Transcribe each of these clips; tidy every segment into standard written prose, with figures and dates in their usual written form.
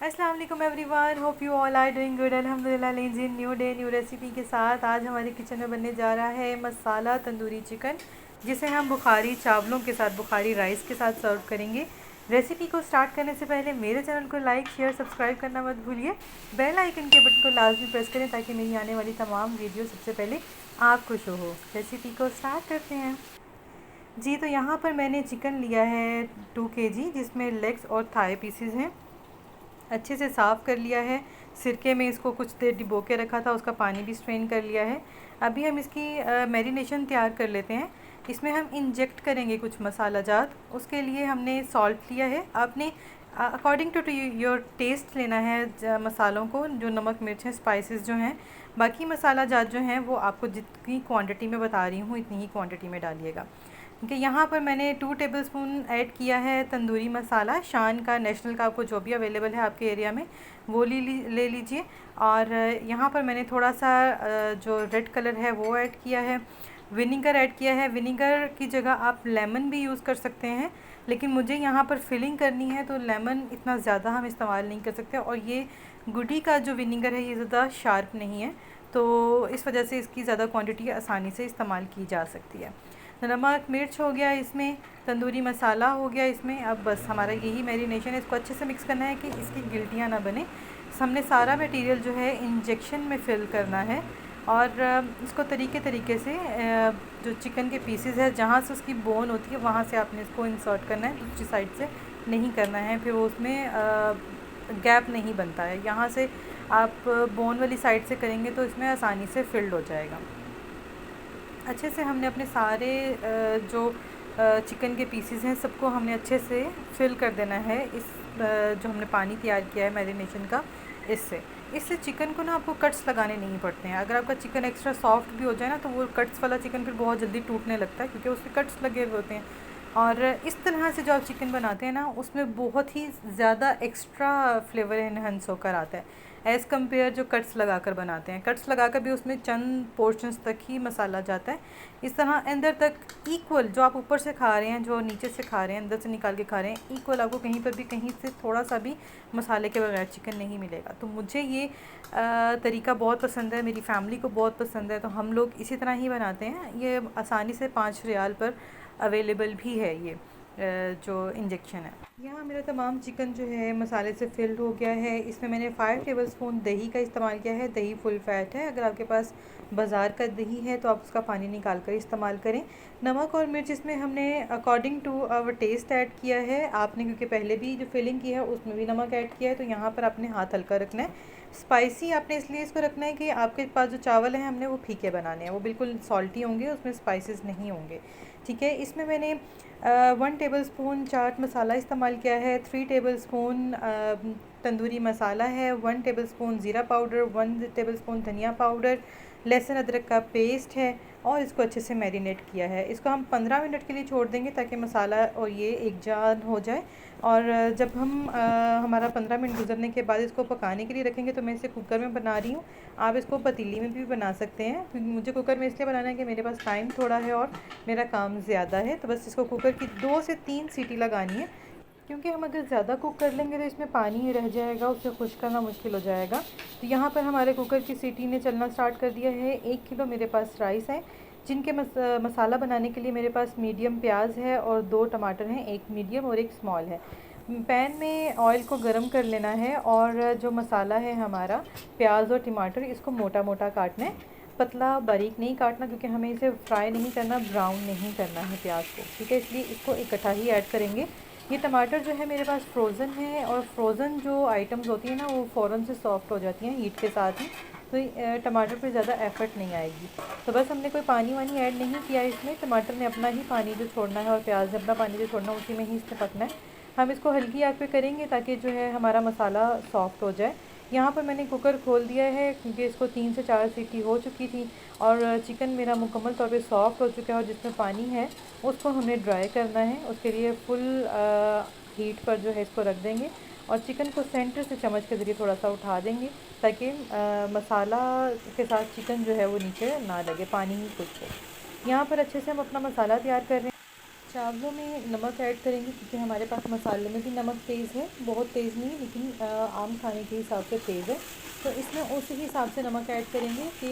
अस्सलाम वालेकुम everyone, hope you all are doing good. अल्हम्दुलिल्लाह। लेंजी न्यू डे न्यू रेसिपी के साथ आज हमारे किचन में बनने जा रहा है मसाला तंदूरी चिकन, जिसे हम बुखारी चावलों के साथ, बुखारी राइस के साथ सर्व करेंगे। रेसिपी को स्टार्ट करने से पहले मेरे चैनल को लाइक शेयर सब्सक्राइब करना मत भूलिए। बेल आइकन के बटन को लाजमी प्रेस करें ताकि मेरी आने वाली तमाम वीडियो सबसे पहले आपको शो हो। रेसिपी को स्टार्ट करते हैं जी। तो यहाँ पर मैंने चिकन लिया है 2 kg, जिसमें लेग्स और थाई पीसेस हैं। अच्छे से साफ़ कर लिया है, सिरके में इसको कुछ देर डिबो के रखा था, उसका पानी भी स्ट्रेन कर लिया है। अभी हम इसकी मैरिनेशन तैयार कर लेते हैं। इसमें हम इंजेक्ट करेंगे कुछ मसाला जात। उसके लिए हमने सॉल्ट लिया है। आपने अकॉर्डिंग टू योर टेस्ट लेना है मसालों को, जो नमक मिर्च हैं, स्पाइसेस जो हैं। बाकी मसाला जात जो हैं वो आपको जितनी क्वांटिटी में बता रही हूँ इतनी ही क्वांटिटी में डालिएगा। कि यहाँ पर मैंने 2 टेबलस्पून ऐड किया है तंदूरी मसाला, शान का, नेशनल का, आपको जो भी अवेलेबल है आपके एरिया में वो ले लीजिए। और यहाँ पर मैंने थोड़ा सा जो रेड कलर है वो ऐड किया है। विनीगर ऐड किया है। विनीगर की जगह आप लेमन भी यूज़ कर सकते हैं, लेकिन मुझे यहाँ पर फिलिंग करनी है तो लेमन इतना ज़्यादा हम इस्तेमाल नहीं कर सकते। और ये गुडी का जो विनीगर है ये ज़्यादा शार्प नहीं है, तो इस वजह से इसकी ज़्यादा क्वांटिटी आसानी से इस्तेमाल की जा सकती है। नमक मिर्च हो गया इसमें, तंदूरी मसाला हो गया इसमें। अब बस हमारा यही मैरिनेशन है। इसको अच्छे से मिक्स करना है कि इसकी गिल्टियाँ ना बने। हमने सारा मटेरियल जो है इंजेक्शन में फ़िल करना है और इसको तरीके से जो चिकन के पीसेस है जहाँ से उसकी बोन होती है वहाँ से आपने इसको इंसर्ट करना है, दूसरी साइड से नहीं करना है, फिर वो उसमें गैप नहीं बनता है। यहाँ से आप बोन वाली साइड से करेंगे तो इसमें आसानी से फिल्ड हो जाएगा। अच्छे से हमने अपने सारे जो चिकन के पीसेस हैं सबको हमने अच्छे से फिल कर देना है इस जो हमने पानी तैयार किया है मैरिनेशन का, इससे चिकन को ना आपको कट्स लगाने नहीं पड़ते हैं। अगर आपका चिकन एक्स्ट्रा सॉफ्ट भी हो जाए ना तो वो कट्स वाला चिकन फिर बहुत जल्दी टूटने लगता है, क्योंकि उसमें कट्स लगे हुए होते हैं। और इस तरह से जो आप चिकन बनाते हैं ना उसमें बहुत ही ज़्यादा एक्स्ट्रा फ्लेवर इन्हेंस होकर आता है एज़ कम्पेयर जो कट्स लगा कर बनाते हैं। कट्स लगा कर भी उसमें चंद पोर्शंस तक ही मसाला जाता है। इस तरह अंदर तक इक्वल, जो आप ऊपर से खा रहे हैं, जो नीचे से खा रहे हैं, अंदर से निकाल के खा रहे हैं, इक्वल आपको कहीं पर भी कहीं से थोड़ा सा भी मसाले के बगैर चिकन नहीं मिलेगा। तो मुझे ये तरीका बहुत पसंद है, मेरी फैमिली को बहुत पसंद है, तो हम लोग इसी तरह ही बनाते हैं। ये आसानी से 5 रियाल पर अवेलेबल भी है ये जो इंजेक्शन है। यहाँ मेरा तमाम चिकन जो है मसाले से फिल्ड हो गया है। इसमें मैंने 5 टेबलस्पून दही का इस्तेमाल किया है। दही फुल फैट है। अगर आपके पास बाज़ार का दही है तो आप उसका पानी निकाल कर इस्तेमाल करें। नमक और मिर्च इसमें हमने according to our taste add किया है। आपने क्योंकि पहले भी जो फिलिंग की है उसमें भी नमक ऐड किया है, तो यहाँ पर आपने हाथ हल्का रखना है। स्पाइसी आपने इसलिए इसको रखना है कि आपके पास जो चावल हैं हमने वो फीके बनाने हैं, वो बिल्कुल सॉल्टी होंगे, उसमें स्पाइसेस नहीं होंगे। ठीक है। इसमें मैंने 1 टेबलस्पून चाट मसाला इस्तेमाल किया है, 3 टेबलस्पून तंदूरी मसाला है, 1 टेबलस्पून ज़ीरा पाउडर, 1 टेबलस्पून धनिया पाउडर, लहसुन अदरक का पेस्ट है और इसको अच्छे से मैरिनेट किया है। इसको हम 15 मिनट के लिए छोड़ देंगे ताकि मसाला और ये एक जान हो जाए। और जब हम हमारा 15 मिनट गुजरने के बाद इसको पकाने के लिए रखेंगे, तो मैं इसे कुकर में बना रही हूँ। आप इसको पतीली में भी बना सकते हैं, क्योंकि मुझे कुकर में इसलिए बनाना है कि मेरे पास टाइम थोड़ा है और मेरा काम ज़्यादा है। तो बस इसको कुकर की 2 से 3 सीटी लगानी है, क्योंकि हम अगर ज़्यादा कुक कर लेंगे तो इसमें पानी ही रह जाएगा, उसे खुश्क करना मुश्किल हो जाएगा। तो यहाँ पर हमारे कुकर की सीटी ने चलना स्टार्ट कर दिया है। 1 किलो मेरे पास राइस है, जिनके मसाला बनाने के लिए मेरे पास मीडियम प्याज है और 2 टमाटर हैं, एक मीडियम और एक स्मॉल है। पैन में ऑयल को गरम कर लेना है और जो मसाला है हमारा, प्याज और टमाटर, इसको मोटा मोटा काटना है, पतला बारीक नहीं काटना, क्योंकि हमें इसे फ्राई नहीं करना, ब्राउन नहीं करना है प्याज को। ठीक है, इसलिए इसको इकट्ठा ही ऐड करेंगे। ये टमाटर जो है मेरे पास फ्रोज़न है, और फ्रोज़न जो आइटम्स होती हैं ना वो फ़ौरन से सॉफ्ट हो जाती हैं हीट के साथ ही, तो टमाटर पे ज़्यादा एफ़र्ट नहीं आएगी। तो बस हमने कोई पानी वानी ऐड नहीं किया इसमें। टमाटर ने अपना ही पानी जो छोड़ना है और प्याज ने अपना पानी जो छोड़ना है, उसी में ही इससे पकना है। हम इसको हल्की आंच पे करेंगे ताकि जो है हमारा मसाला सॉफ्ट हो जाए। यहाँ पर मैंने कुकर खोल दिया है, क्योंकि इसको 3 से 4 सीटी हो चुकी थी और चिकन मेरा मुकम्मल तौर पे सॉफ्ट हो चुका है। और जिसमें पानी है उसको हमें ड्राई करना है। उसके लिए फुल हीट पर जो है इसको रख देंगे और चिकन को सेंटर से चम्मच के ज़रिए थोड़ा सा उठा देंगे, ताकि मसाला के साथ चिकन जो है वो नीचे ना लगे, पानी ही कुछ हो। यहाँ पर अच्छे से हम अपना मसाला तैयार कर रहे हैं। चावलों में नमक ऐड करेंगे क्योंकि हमारे पास मसाले में भी नमक तेज़ है, बहुत तेज़ नहीं लेकिन आम खाने के हिसाब से तेज़ है। तो इसमें उसी हिसाब से नमक ऐड करेंगे कि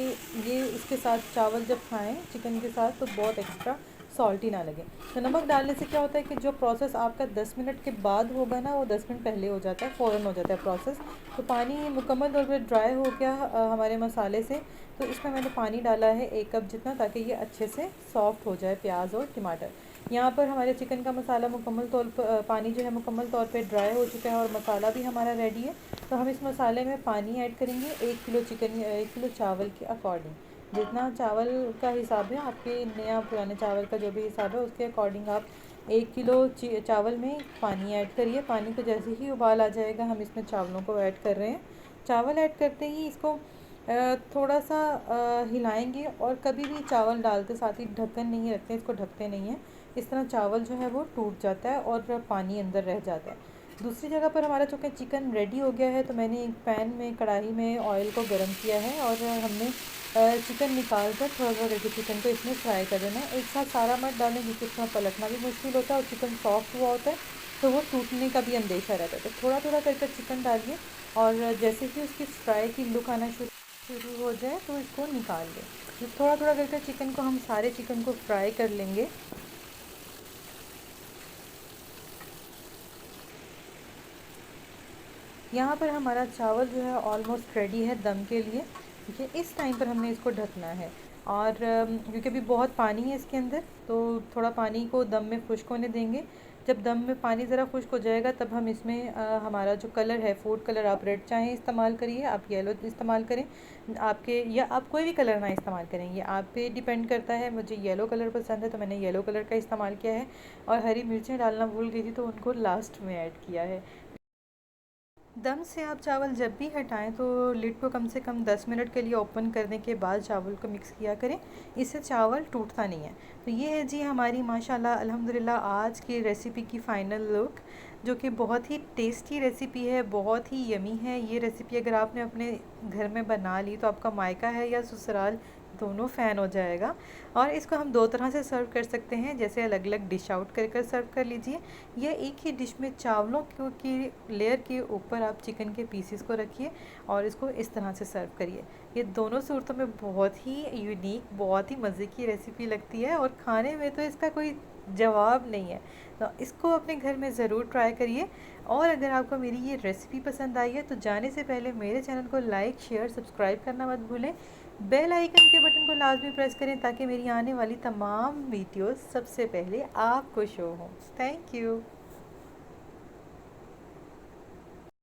ये इसके साथ चावल जब खाएं चिकन के साथ तो बहुत एक्स्ट्रा सॉल्टी ना लगे। तो नमक डालने से क्या होता है कि जो प्रोसेस आपका 10 मिनट के बाद होगा ना वो 10 मिनट पहले हो जाता है, फ़ौरन हो जाता है प्रोसेस। तो पानी मुकम्मल तौर पर ड्राई हो गया हमारे मसाले से। तो इसमें मैंने पानी डाला है 1 कप जितना, ताकि ये अच्छे से सॉफ़्ट हो जाए प्याज और टमाटर। यहाँ पर हमारे चिकन का मसाला मुकम्मल तौर पर पानी जो है मुकम्मल तौर पे ड्राई हो चुका है और मसाला भी हमारा रेडी है। तो हम इस मसाले में पानी ऐड करेंगे 1 किलो चिकन 1 किलो चावल के अकॉर्डिंग। जितना चावल का हिसाब है आपके नया पुराने चावल का जो भी हिसाब है उसके अकॉर्डिंग आप 1 किलो चावल में पानी ऐड करिए। पानी को जैसे ही उबाल आ जाएगा हम इसमें चावलों को ऐड कर रहे हैं। चावल ऐड करते ही इसको थोड़ा सा हिलाएंगे और कभी भी चावल डालते साथ ही ढक्कन नहीं रखते, इसको ढकते नहीं हैं। इस तरह चावल जो है वो टूट जाता है और पानी अंदर रह जाता है। दूसरी जगह पर हमारा चूँकि चिकन रेडी हो गया है तो मैंने एक पैन में कढ़ाई में ऑयल को गर्म किया है और हमने चिकन निकाल कर थोड़ा थोड़ा करके चिकन को इसमें फ्राई कर देना है। एक साथ सारा मत डालें क्योंकि इसमें पलटना भी मुश्किल होता है और चिकन सॉफ्ट हुआ होता है तो वो टूटने का भी अंदेशा रहता है। तो थोड़ा थोड़ा करके चिकन डालिए और जैसे कि उसकी फ्राई की लुक आना शुरू हो जाए तो इसको निकाल लें। तो थोड़ा थोड़ा करके चिकन को हम सारे चिकन को फ्राई कर लेंगे। यहाँ पर हमारा चावल जो है ऑलमोस्ट रेडी है दम के लिए। ठीक है, इस टाइम पर हमने इसको ढकना है और क्योंकि अभी बहुत पानी है इसके अंदर तो थोड़ा पानी को दम में खुश्क होने देंगे। जब दम में पानी ज़रा खुश्क हो जाएगा तब हम इसमें हमारा जो कलर है फूड कलर, आप रेड चाहें इस्तेमाल करिए, आप येलो इस्तेमाल करें, आपके या आप कोई भी कलर ना इस्तेमाल करें, ये आप पे डिपेंड करता है। मुझे येलो कलर पसंद है तो मैंने येलो कलर का इस्तेमाल किया है और हरी मिर्चें डालना भूल गई थी तो उनको लास्ट में ऐड किया है। दम से आप चावल जब भी हटाएं तो लिड को कम से कम 10 मिनट के लिए ओपन करने के बाद चावल को मिक्स किया करें, इससे चावल टूटता नहीं है। तो ये है जी हमारी माशाल्लाह अल्हम्दुलिल्लाह आज की रेसिपी की फ़ाइनल लुक, जो कि बहुत ही टेस्टी रेसिपी है, बहुत ही यमी है। ये रेसिपी अगर आपने अपने घर में बना ली तो आपका मायका है या ससुराल दोनों फ़ैन हो जाएगा। और इसको हम 2 तरह से सर्व कर सकते हैं, जैसे अलग अलग डिश आउट कर कर सर्व कर लीजिए या एक ही डिश में चावलों की लेयर के ऊपर आप चिकन के पीसेस को रखिए और इसको इस तरह से सर्व करिए। ये दोनों सूरतों में बहुत ही यूनिक, बहुत ही मज़े की रेसिपी लगती है और खाने में तो इसका कोई जवाब नहीं है। तो इसको अपने घर में ज़रूर ट्राई करिए। और अगर आपको मेरी ये रेसिपी पसंद आई है तो जाने से पहले मेरे चैनल को लाइक शेयर सब्सक्राइब करना मत भूलें। बेल आइकन के बटन को लाजमी प्रेस करें ताकि मेरी आने वाली तमाम वीडियोस सबसे पहले आपको शो हों। Thank you.